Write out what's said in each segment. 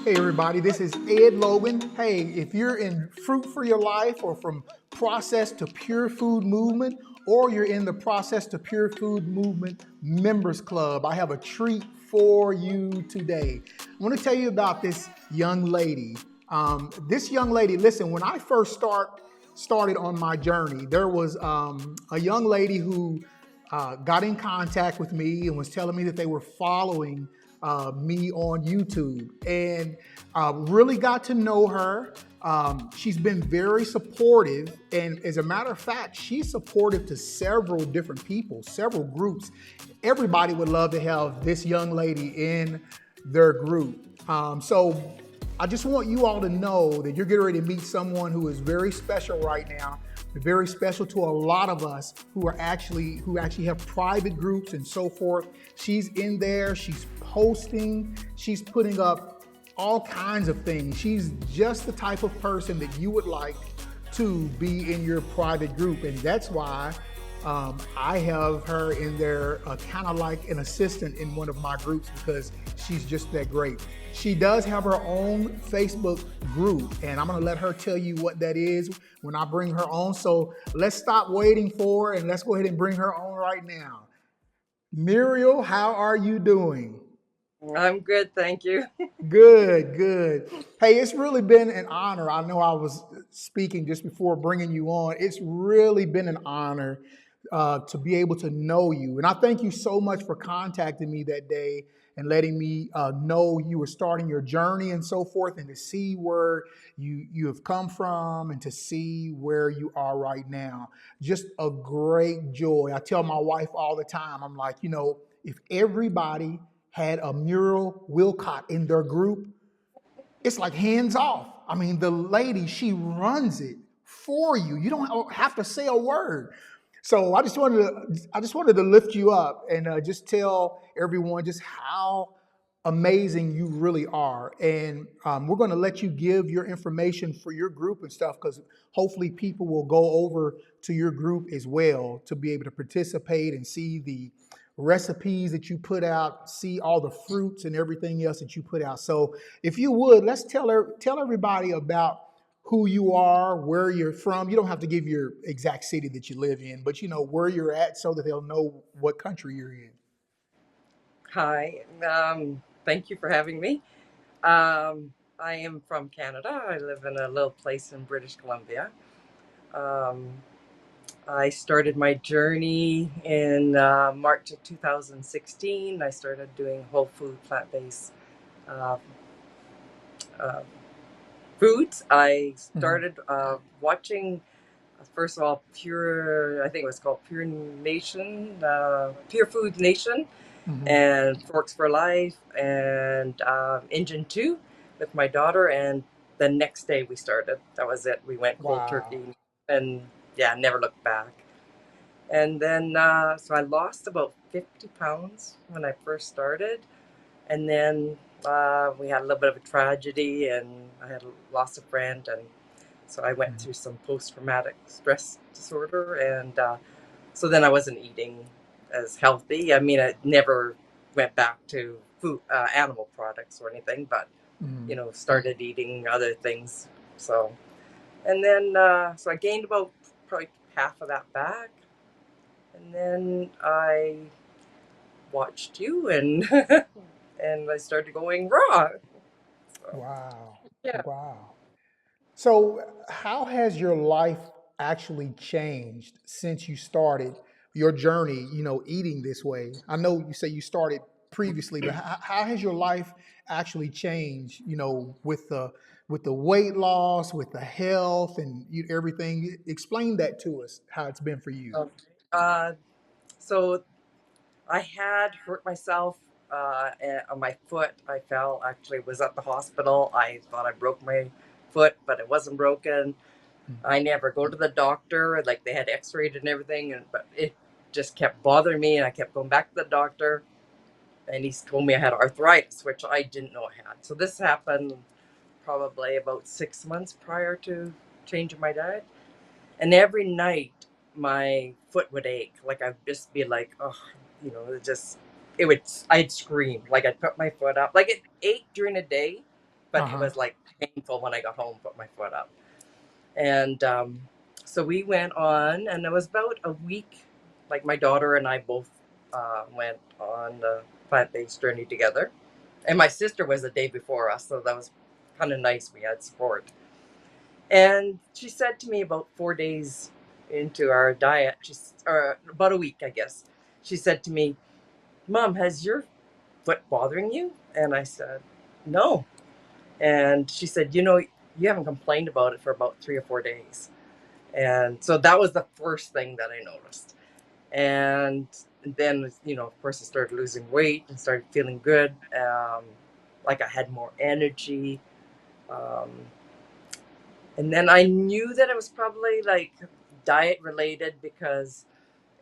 Hey everybody, this is Ed Logan. Hey, if you're in Fruit for Your Life or from Process to Pure Food Movement, or you're in the Process to Pure Food Movement Members Club, I have a treat for you today. I want to tell you about this young lady. This young lady, listen, when I first started on my journey, there was a young lady who got in contact with me and was telling me that they were following me on YouTube, and really got to know her. She's been very supportive, and as a matter of fact, she's supportive to several different people, several groups. Everybody would love to have this young lady in their group. So I just want you all to know that you're getting ready to meet someone who is very special right now, very special to a lot of us who actually have private groups and so forth. She's in there, she's posting, she's putting up all kinds of things. She's just the type of person that you would like to be in your private group, and that's why I have her in there kind of like an assistant in one of my groups, because she's just that great. She does have her own Facebook group, and I'm going to let her tell you what that is when I bring her on. So let's stop waiting for her and let's go ahead and bring her on right now. Muriel, how are you doing? I'm good, thank you. Good, good. Hey, it's really been an honor. I know I was speaking just before bringing you on. It's really been an honor to be able to know you. And I thank you so much for contacting me that day and letting me know you were starting your journey and so forth, and to see where you have come from and to see where you are right now. Just a great joy. I tell my wife all the time, I'm like, if everybody had a Muriel Wilcott in their group, it's like hands off. I mean, the lady, she runs it for you. You don't have to say a word. So I just wanted to lift you up and just tell everyone just how amazing you really are. And we're going to let you give your information for your group and stuff, because hopefully people will go over to your group as well to be able to participate and see the recipes that you put out, see all the fruits and everything else that you put out. So if you would, let's tell everybody about who you are, where you're from. You don't have to give your exact city that you live in, but where you're at so that they'll know what country you're in. Hi, thank you for having me. I am from Canada. I live in a little place in British Columbia. Um, I started my journey in March of 2016. I started doing whole food, plant based uh, uh, foods. I Mhm. started watching, first of all, Pure, I think it was called Pure Nation, Pure Food Nation, Mhm. and Forks for Life, and Engine 2 with my daughter. And the next day we started. That was it. We went cold Wow. turkey and yeah, never looked back. And then, so I lost about 50 pounds when I first started. And then we had a little bit of a tragedy, and I had lost a friend. And so I went Mhm. through some post traumatic stress disorder. And so then I wasn't eating as healthy. I mean, I never went back to food, animal products or anything, but Mhm. started eating other things. So, and then so I gained about probably half of that back, and then I watched you, and and I started going raw. So, Wow. yeah. Wow. So, how has your life actually changed since you started your journey, eating this way? I know you say you started previously, but how has your life actually changed, with the weight loss, with the health and everything? Explain that to us, how it's been for you. Okay. Uh, so I had hurt myself on my foot. I fell, actually, was at the hospital. I thought I broke my foot, but it wasn't broken. I never go to the doctor. Like, they had x-rayed and everything, but it just kept bothering me, and I kept going back to the doctor, and he told me I had arthritis, which I didn't know I had. So this happened probably about 6 months prior to changing my diet. And every night my foot would ache. Like, I'd just be like, oh, it would, I'd scream. Like, I'd put my foot up. Like, it ached during the day, but it Uh-huh. was like painful when I got home, put my foot up. And so we went on, and it was about a week. Like my daughter and I both went on the plant-based journey together, and my sister was the day before us, so that was kind of nice. We had support. And she said to me about 4 days into our diet, or about a week, I guess. She said to me, "Mom, has your foot bothering you?" And I said, "No." And she said, you haven't complained about it for about 3 or 4 days. And so that was the first thing that I noticed. And then, of course, I started losing weight and started feeling good. Like I had more energy. Um, and then I knew that it was probably like diet related, because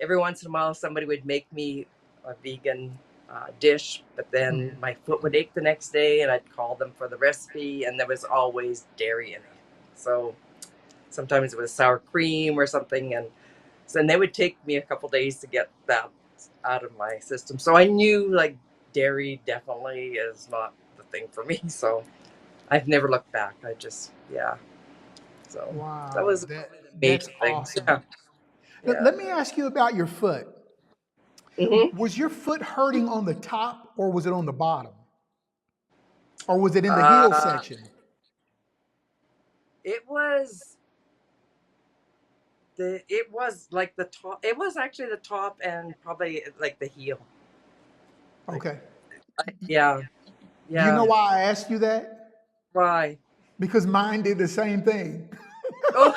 every once in a while somebody would make me a vegan dish, but then Mhm. my foot would ache the next day, and I'd call them for the recipe, and there was always dairy in it. So sometimes it was sour cream or something, and they would take me a couple days to get that out of my system. So I knew like dairy definitely is not the thing for me. So I've never looked back. I just, yeah. So that Wow, was probably the that's major thing. awesome. Yeah. Yeah. Let me ask you about your foot. Hmm. Was your foot hurting on the top or was it on the bottom? Or was it in the heel Uh, section? it was it was like the top. It was actually the top and probably like the heel. Like, Okay. yeah, Do you yeah. know why I asked you that? Why? Because mine did the same thing. Oh,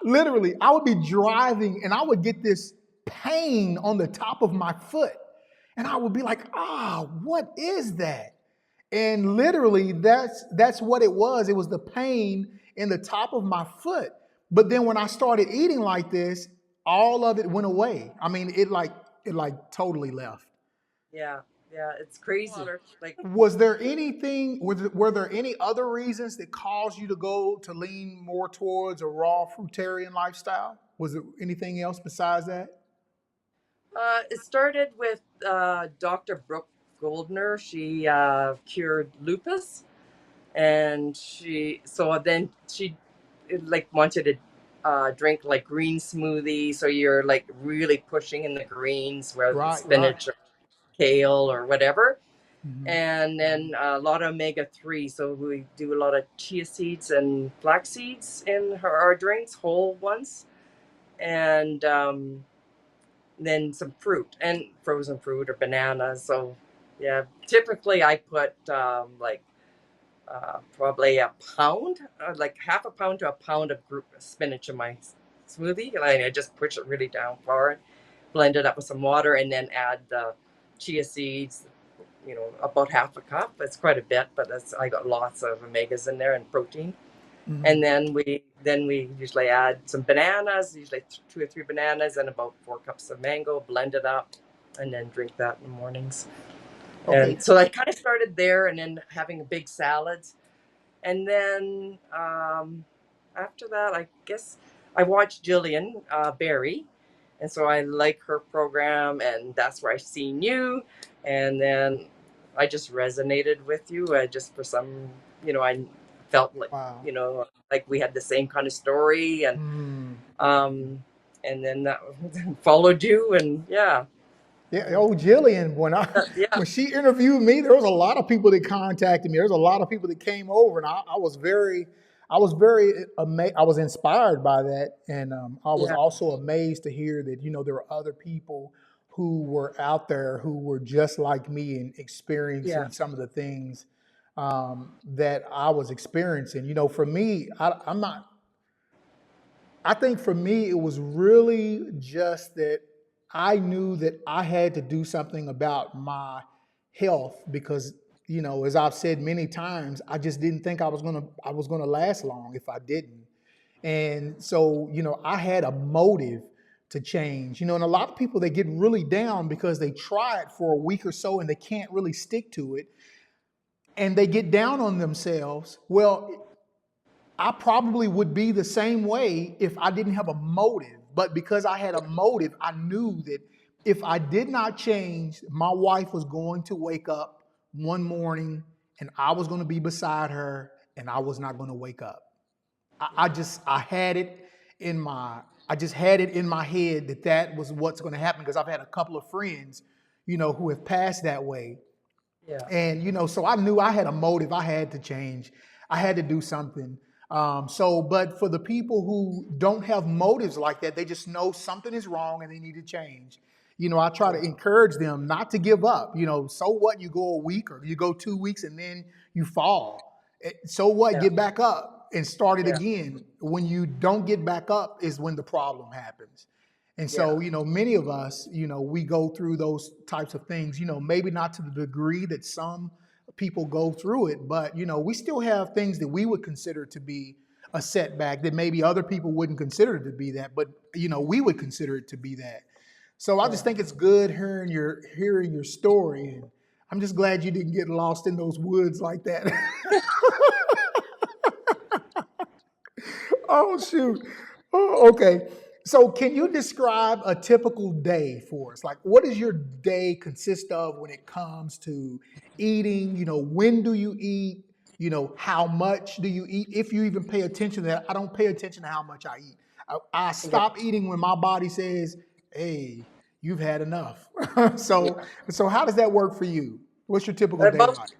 Literally, I would be driving and I would get this pain on the top of my foot. And I would be like, what is that? And literally, that's what it was. It was the pain in the top of my foot. But then when I started eating like this, all of it went away. I mean, it like totally left. yeah, yeah. It's crazy. Like, Was there anything? Were there any other reasons that caused you to go to lean more towards a raw fruitarian lifestyle? Was there anything else besides that? it started with Dr. Brooke Goldner. She cured lupus, and she like wanted to drink like green smoothie. So you're like really pushing in the greens, where the Right, right. spinach or kale or whatever. Mhm. And then a lot of omega-3. So we do a lot of chia seeds and flax seeds in our drinks, whole ones, and then some fruit and frozen fruit or bananas. So yeah, typically I put like probably a pound, like half a pound to a pound of spinach in my smoothie. And I just push it really down far, blend it up with some water, and then add the chia seeds, about half a cup. It's quite a bit, but I got lots of omegas in there and protein. And Mhm. then we usually add some bananas, usually 2 or 3 bananas, and about 4 cups of mango, blend it up, and then drink that in the mornings. Okay. And so I kind of started there, and then having big salads. And then after that, I guess I watched Jillian Berry, and so I like her program, and that's where I seen you, and then I just resonated with you. I just for some, I felt like Wow. like we had the same kind of story, Hmm. um, and then that followed you, and yeah, Yeah, and oh Jillian, when I yeah, when she interviewed me, there was a lot of people that contacted me. There was a lot of people that came over, and I was very amazed. I was inspired by that, and I was yeah, also amazed to hear that there were other people who were out there who were just like me and yeah, experiencing some of the things that I was experiencing. For me, I'm not. I think for me, it was really just that I knew that I had to do something about my health because, as I've said many times, I just didn't think I was gonna last long if I didn't. And so, I had a motive to change. And a lot of people they get really down because they try it for a week or so and they can't really stick to it and they get down on themselves. Well, I probably would be the same way if I didn't have a motive. But because I had a motive, I knew that if I did not change, my wife was going to wake up one morning and I was going to be beside her, and I was not going to wake up. I had it in my I just had it in my head that that was what's going to happen, because I've had a couple of friends, who have passed that way. Yeah. And so I knew I had a motive. I had to change. I had to do something. But for the people who don't have motives like that, they just know something is wrong and they need to change. I try to Yeah. encourage them not to give up. So what? You go a week or you go 2 weeks and then you fall. So what? Yeah. Get back up and start it Yeah. again. When you don't get back up is when the problem happens. And so, Yeah. many of us, we go through those types of things, maybe not to the degree that some people go through it, but, we still have things that we would consider to be a setback that maybe other people wouldn't consider it to be that, but, we would consider it to be that. So I just Yeah. think it's good hearing your story. And I'm just glad you didn't get lost in those woods like that. Oh, shoot. Oh, okay. So, can you describe a typical day for us? Like, what does your day consist of when it comes to eating? When do you eat? How much do you eat? If you even pay attention to that, I don't pay attention to how much I eat. I Yeah. stop eating when my body says, "Hey, you've had enough." so, Yeah. so how does that work for you? What's your typical day About like?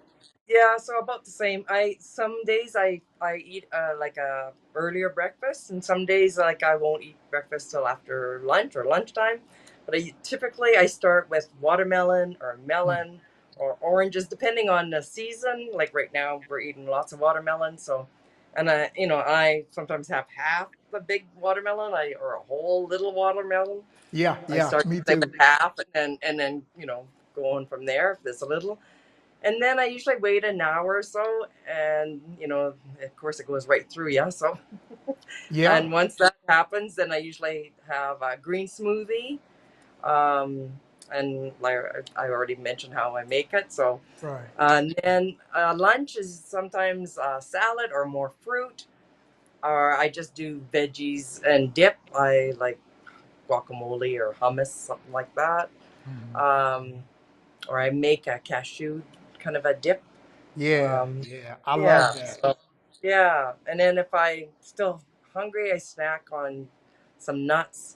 Yeah, so about the same. I Some days I eat like a earlier breakfast, and some days like I won't eat breakfast till after lunch or lunchtime. But typically I start with watermelon or Mm. melon or oranges, depending on the season. Like right now, we're eating lots of watermelon, so and I sometimes have half the big watermelon, or a whole little watermelon. Yeah, I yeah, start me with too. half, and then going from there if there's a little. And then I usually wait an hour or so, and of course, it goes right through you. So, Yeah, and once that happens, then I usually have a green smoothie. Um, and like I already mentioned how I make it. So, right. and then lunch is sometimes salad or more fruit, or I just do veggies and dip. I like guacamole or hummus, something like that. Mhm. Um, or I make a cashew kind of a dip. Yeah, Um, yeah, I love yeah, that. so yeah, and then if I still hungry, I snack on some nuts.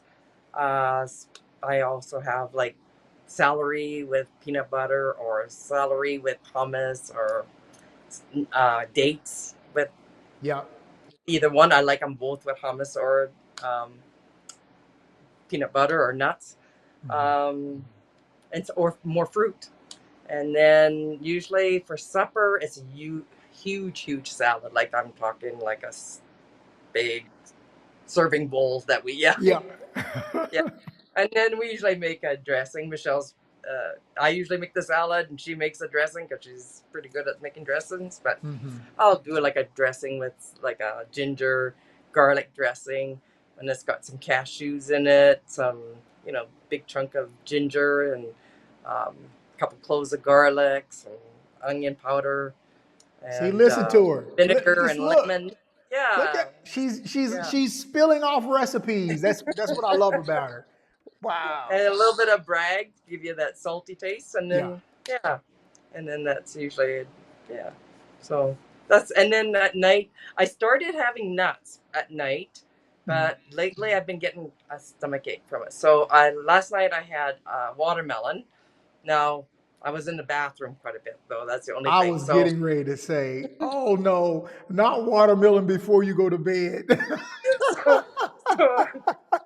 Uh, I also have like celery with peanut butter, or celery with hummus, or dates with Yeah. either one. I like them both with hummus or um, peanut butter or nuts, Mhm. um, or more fruit. And then usually for supper, it's a huge, huge salad. Like I'm talking like a big serving bowls that we, yeah. Yeah. Yeah. And then we usually make a dressing. I usually make the salad and she makes the dressing because she's pretty good at making dressings. But Mhm. I'll do like a dressing with like a ginger garlic dressing, and it's got some cashews in it, some big chunk of ginger, and a couple cloves of garlic, some onion powder, See, and listen to her. vinegar Just and look. lemon. Look Yeah, at she's yeah, she's spilling off recipes. That's what I love about her. Wow. and a little bit of brag to give you that salty taste, and Yeah. then yeah, and then that's usually yeah. So and then at night I started having nuts at night, Mhm. but lately I've been getting a stomach ache from it. So I last night I had watermelon. Now I was in the bathroom quite a bit though. That's the only I thing. was So getting ready to say, "Oh no, not watermelon before you go to bed." so so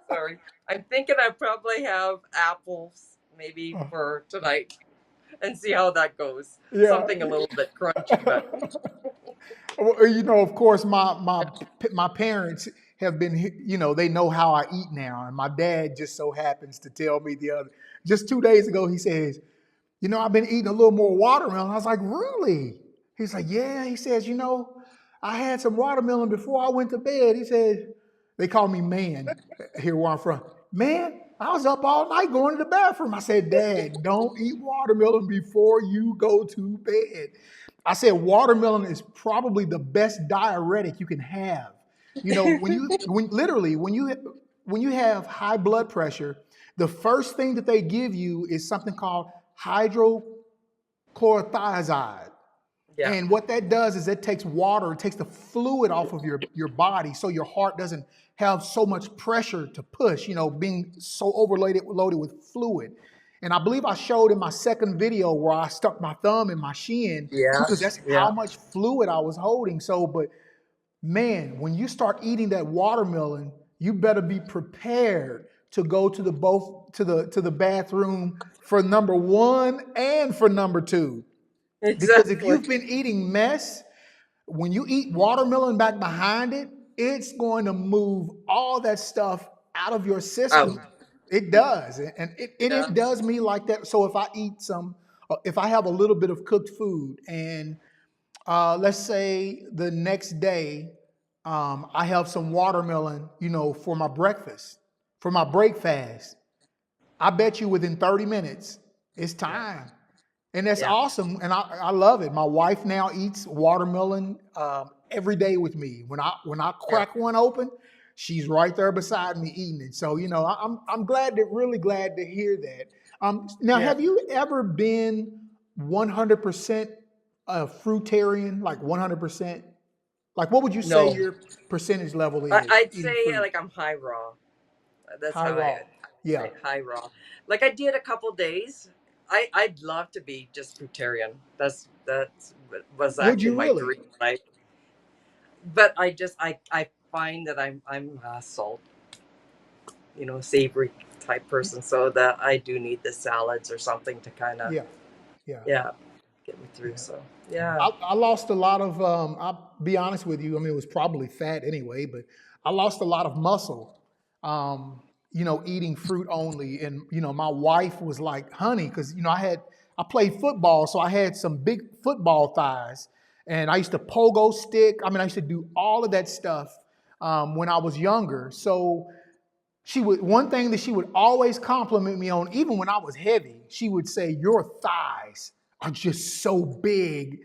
sorry. I'm thinking I probably have apples maybe for tonight and see how that goes. Yeah. Something a little bit crunchy, but Well, of course, my parents have been, they know how I eat now, and my dad just so happens to tell me just 2 days ago, he says, I've been eating a little more watermelon. I was like, really? He's like, yeah. He says, I had some watermelon before I went to bed. He said, they call me man here where I'm from. Man, I was up all night going to the bathroom. I said, Dad, don't eat watermelon before you go to bed. I said, watermelon is probably the best diuretic you can have. When you have high blood pressure, the first thing that they give you is something called hydrochlorothiazide. Yeah. And what that does is it takes water, it takes the fluid off of your body so your heart doesn't have so much pressure to push, being so loaded with fluid. And I believe I showed in my second video where I stuck my thumb in my shin because Yes. that's how Yeah. much fluid I was holding. So, but man, when you start eating that watermelon, you better be prepared to go to the bathroom for number one and for number two. Because if Exactly. you've been eating mess, when you eat watermelon back behind it, it's going to move all that stuff out of your Out. system. It does. And Yeah. it does me like that. So if I have a little bit of cooked food and let's say the next day, I have some watermelon, for my breakfast, for my break fast. I bet you within 30 minutes, it's Yeah. time. And that's Yeah. awesome. And I love it. My wife now eats watermelon every day with me. When I Yeah. crack one open, she's right there beside me eating it. So, I'm really glad to hear that. Now, Yeah. have you ever been 100% a fruitarian, like 100%? Like, what would you say No. your percentage level is I'd eating say fruit? like I'm high raw. That's High how raw. I Yeah. say high raw. Like I did a couple days. I'd love to be just fruitarian. That was Would actually you my really? dream, right? But I find that I'm a salt, savory type person, so that I do need the salads or something to kind of, Yeah. Yeah. yeah, get me through. Yeah. So yeah. I lost a lot of, I'll be honest with you. I mean, it was probably fat anyway, but I lost a lot of muscle, eating fruit only. And, my wife was like, honey, because, I played football, so I had some big football thighs. And I used to pogo stick. I mean, I used to do all of that stuff when I was younger. So one thing that she would always compliment me on, even when I was heavy, she would say, your thighs are just so big.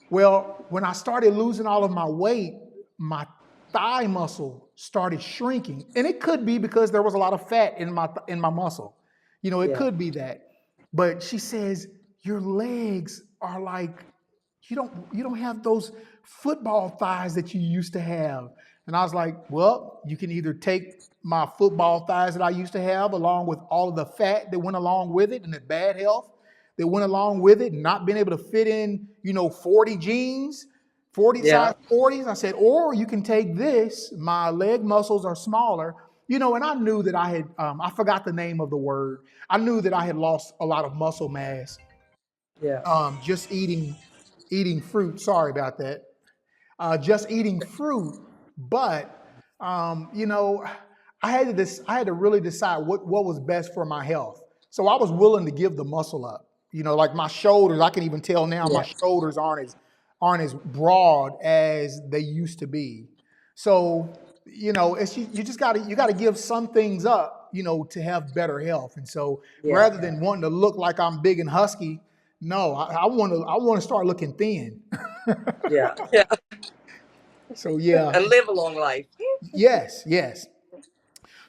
Well, when I started losing all of my weight, my thigh muscle started shrinking. And it could be because there was a lot of fat in my muscle. It Yeah. could be that. But she says, your legs are like you don't have those football thighs that you used to have. And I was like, well, you can either take my football thighs that I used to have along with all of the fat that went along with it and the bad health that went along with it and not being able to fit in, 40 jeans, 40 Yeah. size 40s. I said, or you can take this, my leg muscles are smaller, and I knew that I forgot the name of the word. I knew that I had lost a lot of muscle mass Yeah. just eating fruit. Sorry about that. Just eating fruit, but I had to really decide what was best for my health. So I was willing to give the muscle up. Like my shoulders, I can even tell now my Yeah. shoulders aren't as broad as they used to be. So it's you just got to give some things up, to have better health. And so Yeah. rather than wanting to look like I'm big and husky, no, I want to start looking thin. Yeah. Yeah. So yeah, And live a long life. yes, yes.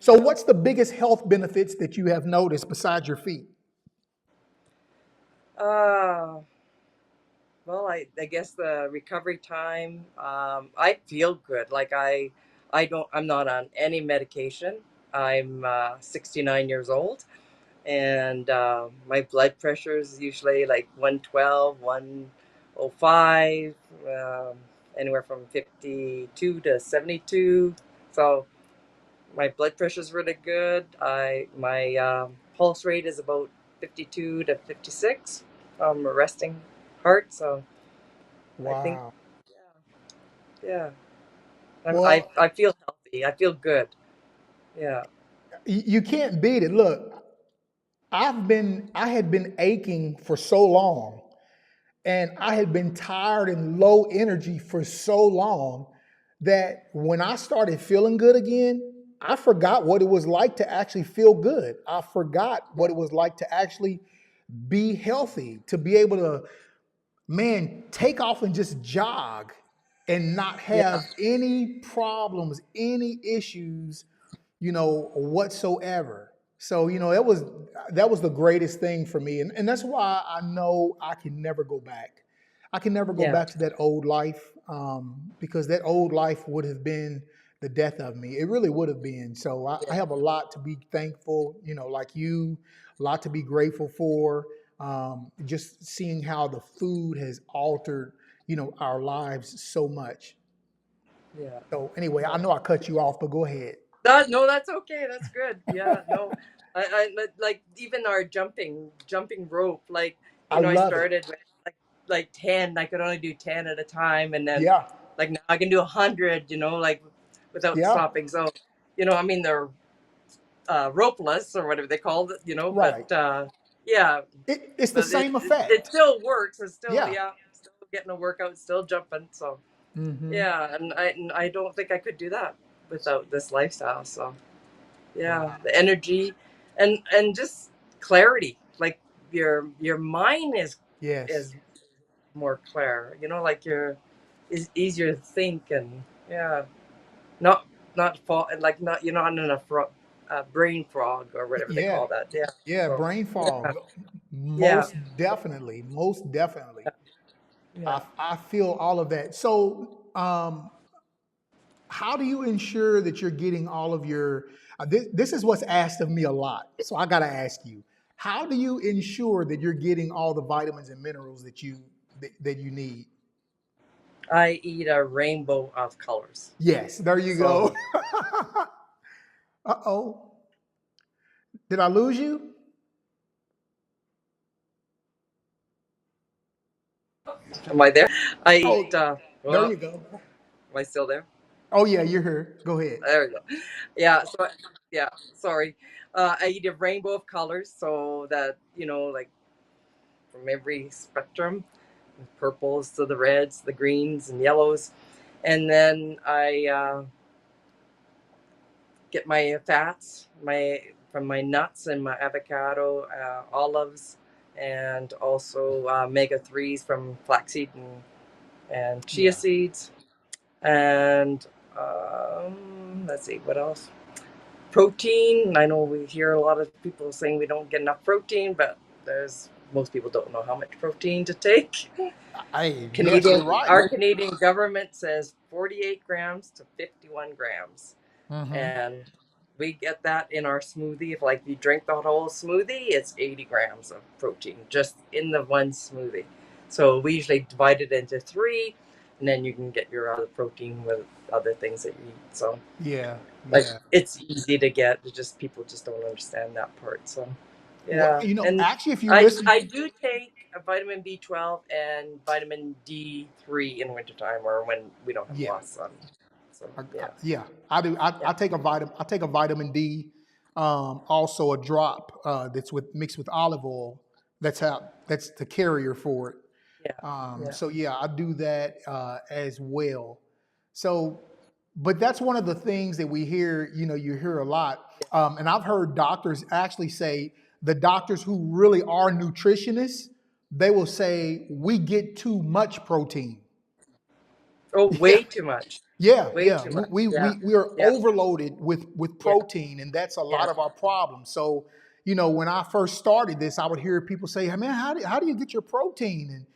So what's the biggest health benefits that you have noticed besides your feet? Uh, well, I guess the recovery time. I feel good. Like I'm not on any medication. I'm 69 years old, and my blood pressure is usually like 112, 105, anywhere from 52 to 72. So my blood pressure is really good. My pulse rate is about 52 to 56 from a resting heart. So I think, Wow. yeah, Well, I feel healthy. I feel good. Yeah. you can't beat it. Look, I had been aching for so long, and I had been tired and low energy for so long that when I started feeling good again, I forgot what it was like to actually feel good. I forgot what it was like to actually be healthy, to be able to, man, take off and just jog and not Yeah. have any problems, any issues, whatsoever. So, that was the greatest thing for me. And that's why I know I can never go back. I can never go Yeah. back to that old life, because that old life would have been the death of me. It really would have been. So I Yeah. have a lot to be thankful, like you, a lot to be grateful for. Just seeing how the food has altered, our lives so much. Yeah. So anyway, I No. know I cut you off, but go ahead. No, that's okay. That's good. Yeah, no. Like even our jumping rope, like, I I love it. started with like 10. I could only do 10 at a time, and then Yeah, like now I can do 100, like without yeah, stopping. So, I mean they're ropeless or whatever they call it, but right. yeah, It's the but same it effect. still works. It's still, Yeah. yeah, still getting a workout, still jumping. So Hmm. yeah, and I don't think I could do that without this lifestyle. So yeah, Wow. the energy and just clarity. Like your mind Yes. is more clear. Like is easier to think, and yeah, not like not you're not in a brain fog or whatever they Yeah. call that. Yeah. Yeah. So Brain yeah, fog. yeah, Most definitely. Most definitely. yeah. I feel all of that. So, how do you ensure that you're getting all of your? This is what's asked of me a lot. So I got to ask you, how do you ensure that you're getting all the vitamins and minerals that you need? I eat a rainbow of colors. Yes. There you So go. Uh-oh. Did I lose you? am I there? I Oh, eat. there Well, you go. am I still there? Oh yeah, you're here. Go ahead. There we go. Yeah. So yeah. Sorry. I eat a rainbow of colors, so that like from every spectrum, purples to the reds, the greens and yellows, and then I get my fats, my from my nuts and my avocado, olives, and also omega 3s from flaxseed and chia Yeah. seeds, and let's see what else. Protein. I know we hear a lot of people saying we don't get enough protein, but there's most people don't know how much protein to take. Yes, you're Canadian, right. our Canadian government says 48 grams to 51 grams, Hmm. and we get that in our smoothie. If like you drink the whole smoothie, it's 80 grams of protein just in the one smoothie. So we usually divide it into three, and then you can get your other protein with other things that you eat. So Yeah, like yeah. it's easy to get. It's just people just don't understand that part. So Well, yeah, and actually, if you I listen, I do take a vitamin B12 and vitamin D3 in wintertime or when we don't have a yeah, lot of sun. So yeah, yeah, I do. yeah, I take a vitamin D, also a drop that's with mixed with olive oil. That's the carrier for it. yeah, yeah, So yeah, I do that as well. So, but that's one of the things that we hear. You hear a lot, and I've heard doctors actually say the doctors who really are nutritionists, they will say we get too much protein. Oh, Yeah, way too much. yeah, Way yeah. too much. Yeah. We are Yeah. overloaded with Yeah. protein, and that's a lot Yeah. of our problems. So, when I first started this, I would hear people say, "Hey, man, how do you get your protein?" And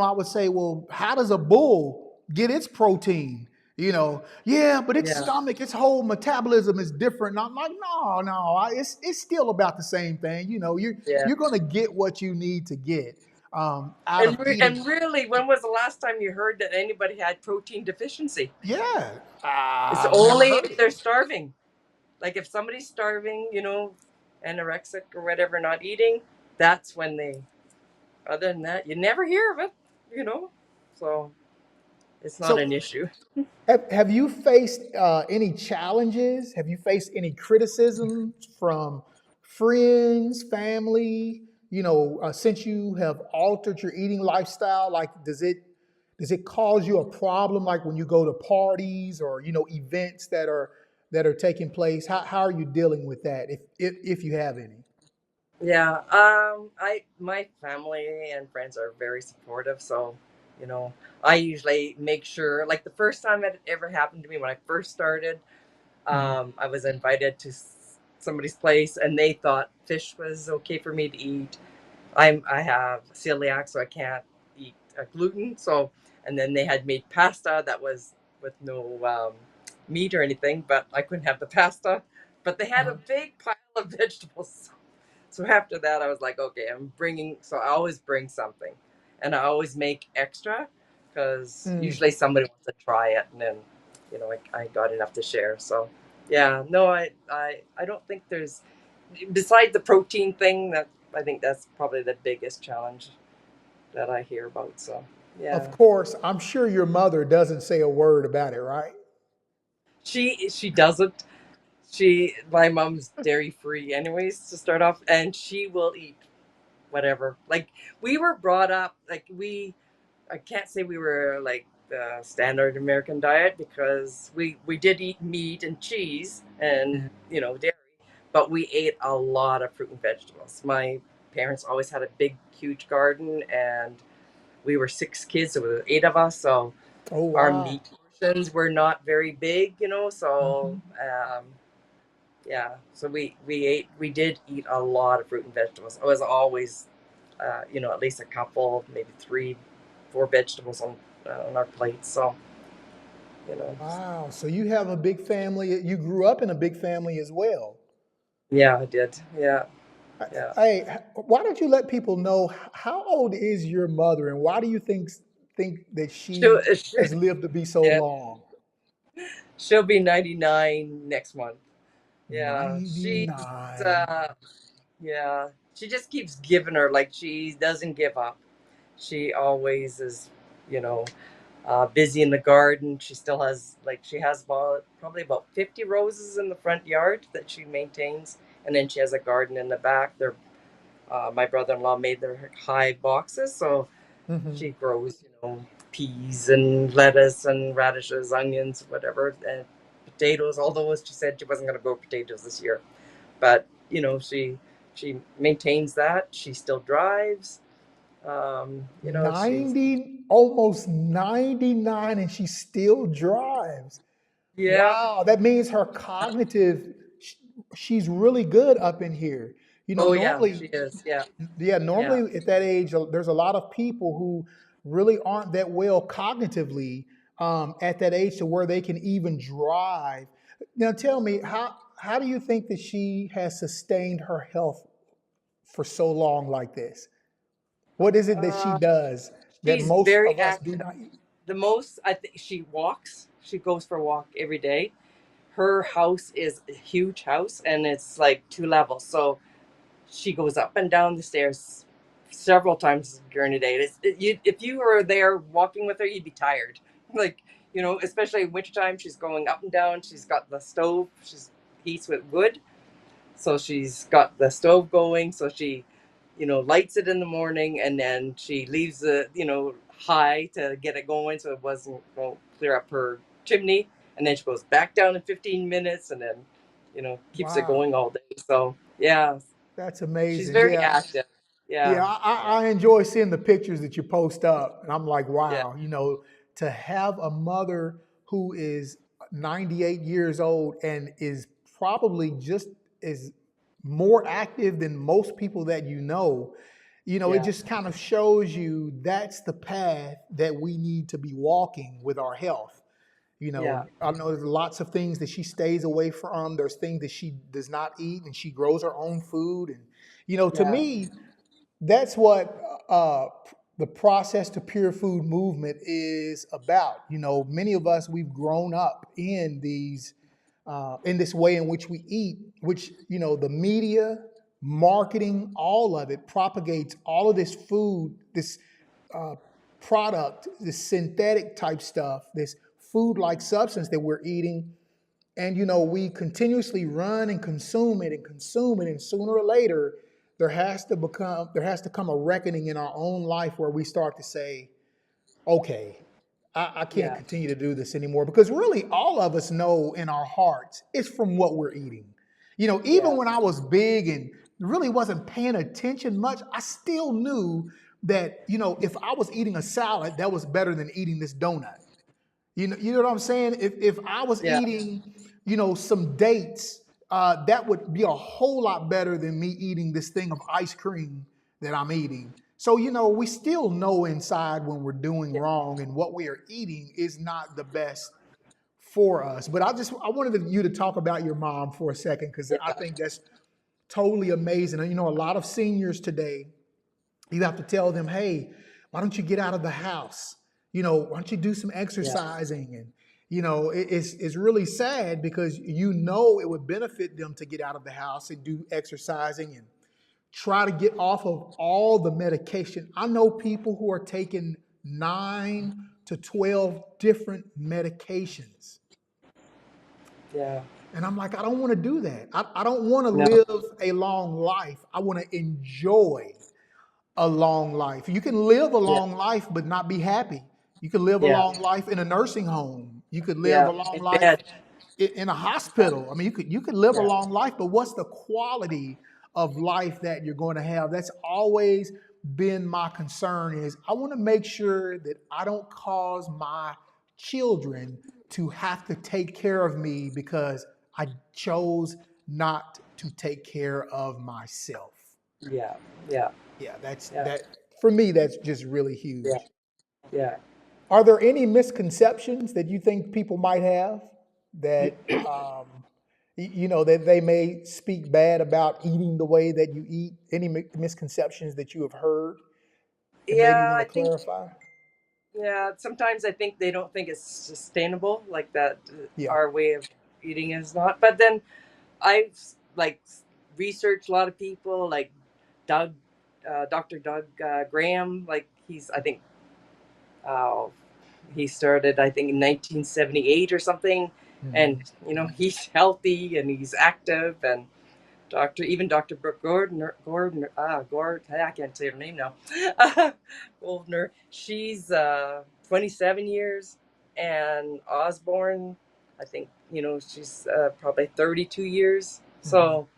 I would say, "Well, how does a bull get its protein?" Yeah, but its Yeah. stomach, its whole metabolism is different. And I'm like, no, no, it's still about the same thing. Yeah. You're gonna get what you need to get out of And eating. really, when was the last time you heard that anybody had protein deficiency? Yeah, It's I've never only heard if it. they're starving. Like if somebody's starving, anorexic or whatever, not eating, that's when they. Other than that, you never hear of it, you know. So it's not an So, issue. have you faced any challenges? Have you faced any criticisms from friends, family? Since you have altered your eating lifestyle, like does it cause you a problem? Like when you go to parties or events that are taking place, how are you dealing with that? If you have any? Yeah. My family and friends are very supportive, so you know, I usually make sure. Like the first time it ever happened to me when I first started, Mhm. I was invited to somebody's place, and they thought fish was okay for me to eat. I have celiac, so I can't eat gluten. So, and then they had made pasta that was with no meat or anything, but I couldn't have the pasta. But they had a Uh-huh. big pile of vegetables. So after that, I was like, okay, I'm bringing. So I always bring something, and I always make extra because Mm. usually somebody wants to try it, and then I got enough to share. So yeah, no, I don't think there's besides the protein thing that I think that's probably the biggest challenge that I hear about. So Of yeah, course, I'm sure your mother doesn't say a word about it, right? she doesn't. My mom's dairy free anyways to start off, and she will eat whatever. Like we were brought up like we I can't say we were like the standard American diet because we did eat meat and cheese and dairy, but we ate a lot of fruit and vegetables. My parents always had a big, huge garden, and we were six kids. So there were eight of us, so Oh, our wow. meat portions were not very big, So Hmm. yeah, so we did eat a lot of fruit and vegetables. It was always at least a couple, maybe three, four vegetables on our plates. So, you know, Wow. So you have a big family. You grew up in a big family as well. yeah, I did. Yeah, yeah. Hey, why don't you let people know how old is your mother and why do you think that She'll, she has lived to be so yeah, long? she'll be 99 next month. Yeah, $99. uh, yeah, she just keeps giving her, like she doesn't give up. She always is, you know, busy in the garden. She has probably about 50 roses in the front yard that she maintains, and then she has a garden in the back. My brother-in-law made their high boxes, so Hmm. she grows, peas and lettuce and radishes, onions, whatever, and potatoes. Although she said she wasn't going to grow potatoes this year, but she maintains that. She still drives. She's 90, almost 99, and she still drives. yeah. Wow, that means her cognitive, sh- she's really good up in here. Oh yeah, Normally, she is. Yeah, yeah, yeah, normally at that age, there's a lot of people who really aren't that well cognitively at that age to where they can even drive. Now, tell me, how do you think that she has sustained her health for so long like this? What is it that she uh, does that she's most very of us do active. not? The most I think she walks. She goes for a walk every day. Her house is a huge house, and it's like two levels. So she goes up and down the stairs several times during the day. If you were there walking with her, you'd be tired. Like, especially in wintertime, she's going up and down. She's got the stove. She's heats with wood. So she's got the stove going. So she, lights it in the morning, and then she leaves the, high to get it going so it wasn't going to clear up her chimney. And then she goes back down in 15 minutes and then, keeps it Wow, going all day. So, yeah, that's she's amazing. very Yeah, active. yeah, Yeah. Yeah. I enjoy seeing the pictures that you post up, and I'm like, Yeah. wow, to have a mother who is 98 years old and is probably just as more active than most people that it Yeah. just kind of shows you that's the path that we need to be walking with our health. Yeah. I know there's lots of things that she stays away from. There's things that she does not eat, and she grows her own food. And to Yeah. me, that's what the process to pure food movement is about. Many of us we've grown up in this way in which we eat, which the media, marketing, all of it propagates all of this food, this uh, product, this synthetic type stuff, this food-like substance that we're eating, and we continuously run and consume it, and sooner or later there has to come a reckoning in our own life where we start to say, okay, I can't Yeah. continue to do this anymore, because really all of us know in our hearts it's from what we're eating. Even Yeah. when I was big and really wasn't paying attention much, I still knew that if I was eating a salad, that was better than eating this donut. You know what I'm saying? If I was Yeah. eating, some dates, that would be a whole lot better than me eating this thing of ice cream that I'm eating. So, we still know inside when we're doing wrong and what we are eating is not the best for us. But I wanted you to talk about your mom for a second because Yeah, I think that's totally amazing. And, a lot of seniors today, you have to tell them, hey, why don't you get out of the house? Why don't you do some yeah, exercising? And, it's really sad because it would benefit them to get out of the house and do exercising and try to get off of all the medication. I know people who are taking 9 to 12 different medications. yeah. And I'm like, I don't want to do that. I don't want to No, live a long life. I want to enjoy a long life. You can live a yeah, long life but not be happy. You can live a yeah, long life in a nursing home. You could live yeah. a long In life bed. in a hospital. I mean, you could live a Yeah, long life, but what's the quality of life that you're going to have? That's always been my concern is I want to make sure that I don't cause my children to have to take care of me because I chose not to take care of myself. yeah, yeah, Yeah, that's yeah, that for me that's just really yeah, huge. yeah. Are there any misconceptions that you think people might have that that they may speak bad about eating the way that you eat? Any misconceptions that you have heard and maybe Yeah, want I to think, clarify? yeah, sometimes I think they don't think it's sustainable, like that Yeah. our way of eating is not. But then I've like researched a lot of people, like Doug, Dr. Doug Graham. Like I think, uh, he started, I think, in 1978 or something, and Mhm. he's healthy and he's active, and Dr. Brooke Gordon, I can't say her name now. Goldner, she's 27 years, and Osborne, I think, she's probably 32 years. Mhm. So,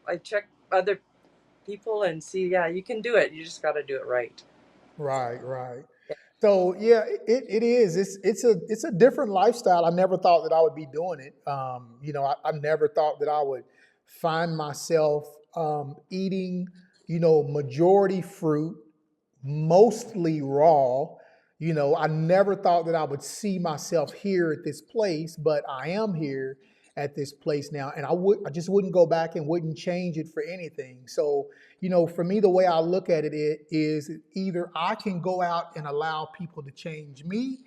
I check other people and see, yeah, you can do it. You just got to do it right. Right, right. So yeah, it is. It's a different lifestyle. I never thought that I would be doing it. I never thought that I would find myself eating, majority fruit, mostly raw. I never thought that I would see myself here at this place, but I am here at this place now, and I just wouldn't go back and wouldn't change it for anything. So, for me, the way I look at it is either I can go out and allow people to change me,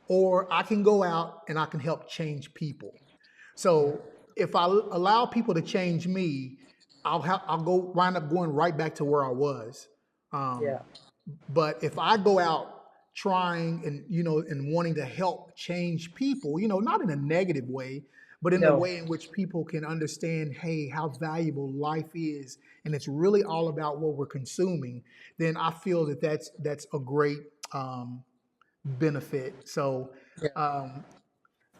or I can go out and I can help change people. So if I allow people to change me, I'll go wind up going right back to where I was. Um, Yeah. but if I go out trying and and wanting to help change people, not in a negative way, but in a No. way in which people can understand, hey, how valuable life is, and it's really all about what we're consuming, then I feel that that's a great um, benefit. So Yeah. um,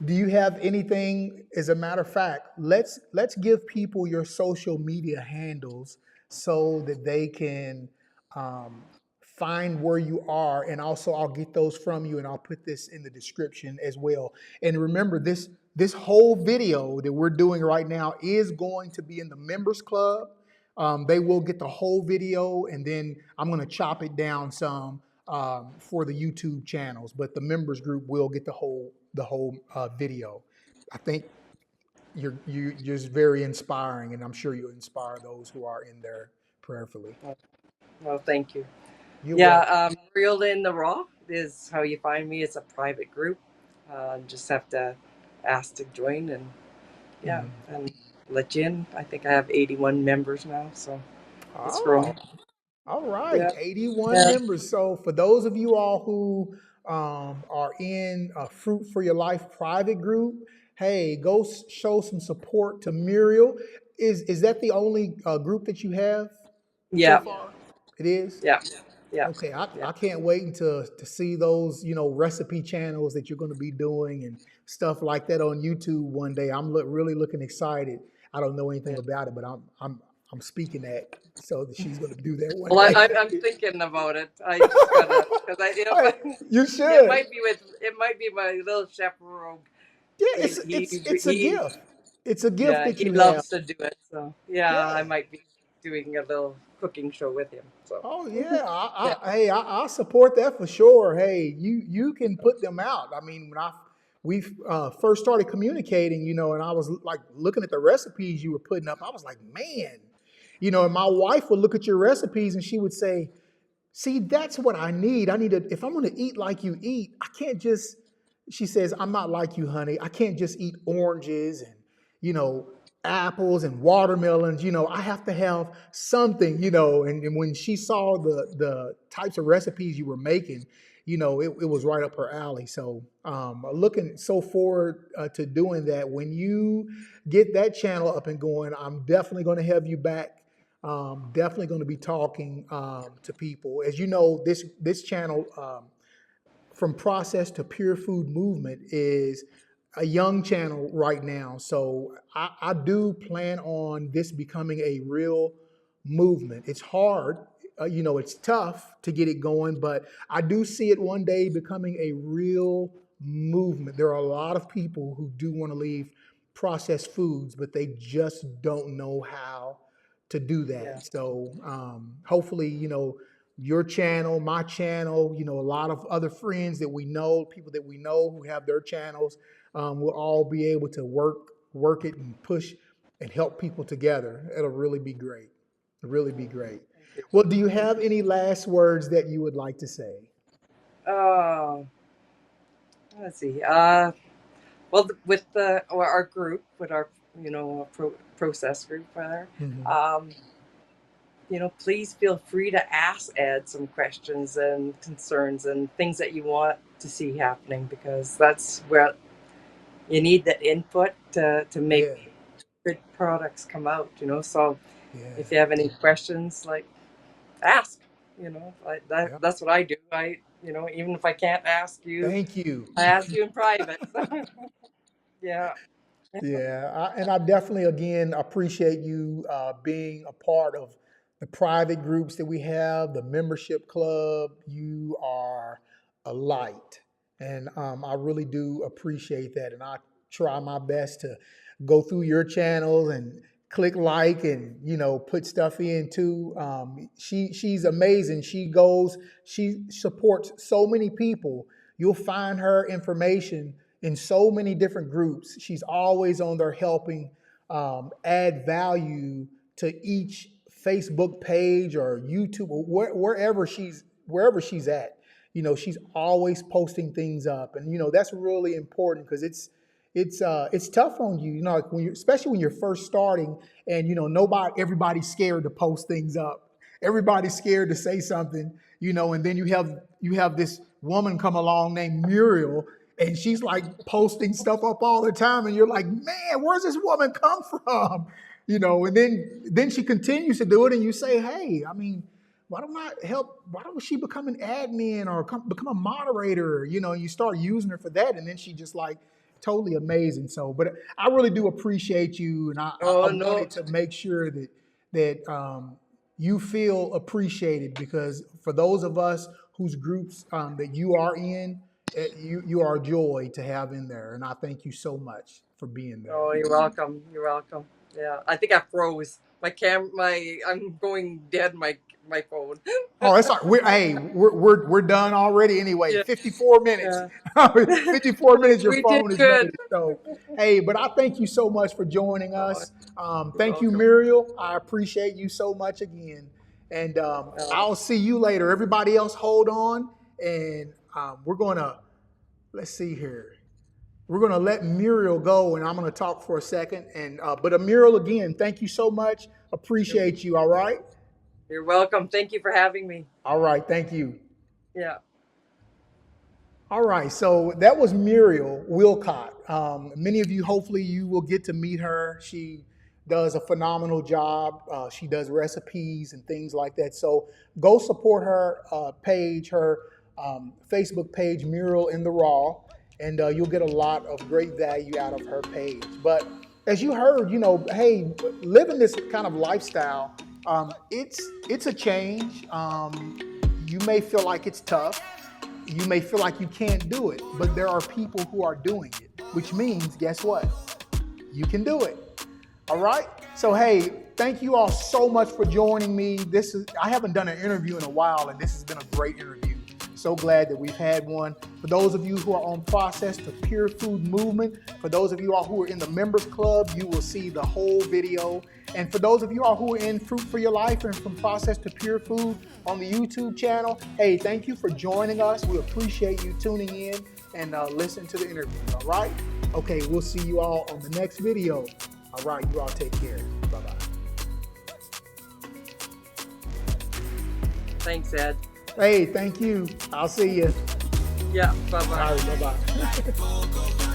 do you have anything? As a matter of fact, let's give people your social media handles so that they can um, find where you are, and also I'll get those from you, and I'll put this in the description as well. And remember, this whole video that we're doing right now is going to be in the members club. They will get the whole video, and then I'm going to chop it down some for the YouTube channels. But the members group will get the whole video. I think you're just very inspiring, and I'm sure you'll inspire those who are in there prayerfully. Oh, well, thank you. You're Yeah, welcome. Reeled in the Raw is how you find me. It's a private group. Just have to ask to join, and yeah, Mhm. and let you in. I think I have 81 members now, so it's Oh, growing. all right, Yeah, 81 yeah, members. So for those of you all who are in a Fruit for Your Life private group, hey, go show some support to Muriel. Is that the only group that you have so yeah, far? It is. yeah, yeah, Okay, yeah. I can't wait until to see those recipe channels that you're going to be doing and stuff like that on YouTube one day. I'm really looking excited. I don't know anything Yeah. about it, but I'm speaking that so that she's going to do that one Well, day. I'm thinking about it. I just gotta, because Hey, you it should. might be my little chef Rogue. Yeah, He he it's a he. gift. It's a gift Yeah, that he you have. loves to do it. So yeah, Yeah. I might be. doing a little cooking show with him. So Oh yeah, yeah, I support that for sure. Hey, you can put them out. I mean, when we first started communicating, and I was like looking at the recipes you were putting up, I was like, man, and my wife would look at your recipes and she would say, see, that's what I need. I need to, if I'm going to eat like you eat, I can't just, she says, I'm not like you, honey. I can't just eat oranges and, you know, apples and watermelons. I have to have something, and when she saw the types of recipes you were making, it was right up her alley. So looking so forward to doing that. When you get that channel up and going, I'm definitely going to have you back. Definitely going to be talking to people. As you know, this channel, From Processed to Pure Food Movement, is a young channel right now. So I do plan on this becoming a real movement. It's hard, it's tough to get it going, but I do see it one day becoming a real movement. There are a lot of people who do want to leave processed foods, but they just don't know how to do yeah, that. So hopefully, your channel, my channel, a lot of other friends that we know, people that we know who have their channels, will all be able to work it and push and help people together. It'll really be great. It'll really be great. thank you. Well, do you have any last words that you would like to say? Uh, let's see. Well, with our group, with our process group, rather, Mhm. um, please feel free to add some questions and concerns and things that you want to see happening, because that's where you need that input to make Yeah, good products come out. So yeah, if you have any questions, like, ask. yeah. That's what I do. Even if I can't ask you, Thank you. I ask you in private. Yeah. Yeah, and I definitely, again, appreciate you being a part of the private groups that we have, the membership club. You are a light, and I really do appreciate that. And I try my best to go through your channels and click like and put stuff in too. She's amazing. She supports so many people. You'll find her information in so many different groups. She's always on there helping add value to each Facebook page or YouTube or wherever she's at. She's always posting things up, and that's really important because it's tough on you. Like especially when you're first starting, and everybody's scared to post things up. Everybody's scared to say something, and then you have this woman come along named Muriel, and she's like posting stuff up all the time, and you're like, man, where's this woman come from? And then she continues to do it, and you say, hey, I mean, why don't I help? Why don't she become an admin or become a moderator? And you start using her for that, and then she just like totally amazing. So, but I really do appreciate you, and I Oh no. wanted to make sure that you feel appreciated, because for those of us whose groups that you are in, you are a joy to have in there, and I thank you so much for being there. Oh, you're welcome. You're welcome. Yeah, I think I froze. I'm going dead. My phone. Oh, it's like we're done already anyway. Yeah, 54 minutes. yeah. 54 minutes. Your We did phone is ready. good. So, hey, but I thank you so much for joining Oh, us. you're Thank you, welcome. Muriel. I appreciate you so much again. And Uh, I'll see you later. Everybody else, hold on, and we're gonna let's see here. We're gonna let Muriel go, and I'm gonna talk for a second. And but Muriel, again, thank you so much. you're, Appreciate you. All right. you're welcome. Thank you for having me. All right. Thank you. Yeah. All right, so that was Muriel Wilcott. Many of you, hopefully, you will get to meet her. She does a phenomenal job. She does recipes and things like that. So go support her page, her Facebook page, Muriel in the Raw, and you'll get a lot of great value out of her page. But as you heard, hey, living this kind of lifestyle, it's a change. You may feel like it's tough. You may feel like you can't do it, but there are people who are doing it, which means, guess what? You can do it. All right? So, hey, thank you all so much for joining me. I haven't done an interview in a while, and this has been a great interview. So glad that we've had one. For those of you who are on Process to Pure Food Movement, for those of you all who are in the Members Club, you will see the whole video. And for those of you all who are in Fruit for Your Life and from Process to Pure Food on the YouTube channel, hey, thank you for joining us. We appreciate you tuning in and listening to the interview, all right? Okay, we'll see you all on the next video. All right, you all take care. Bye-bye. Thanks, Ed. Hey, thank you. I'll see you. Yeah, bye-bye. All right, bye-bye.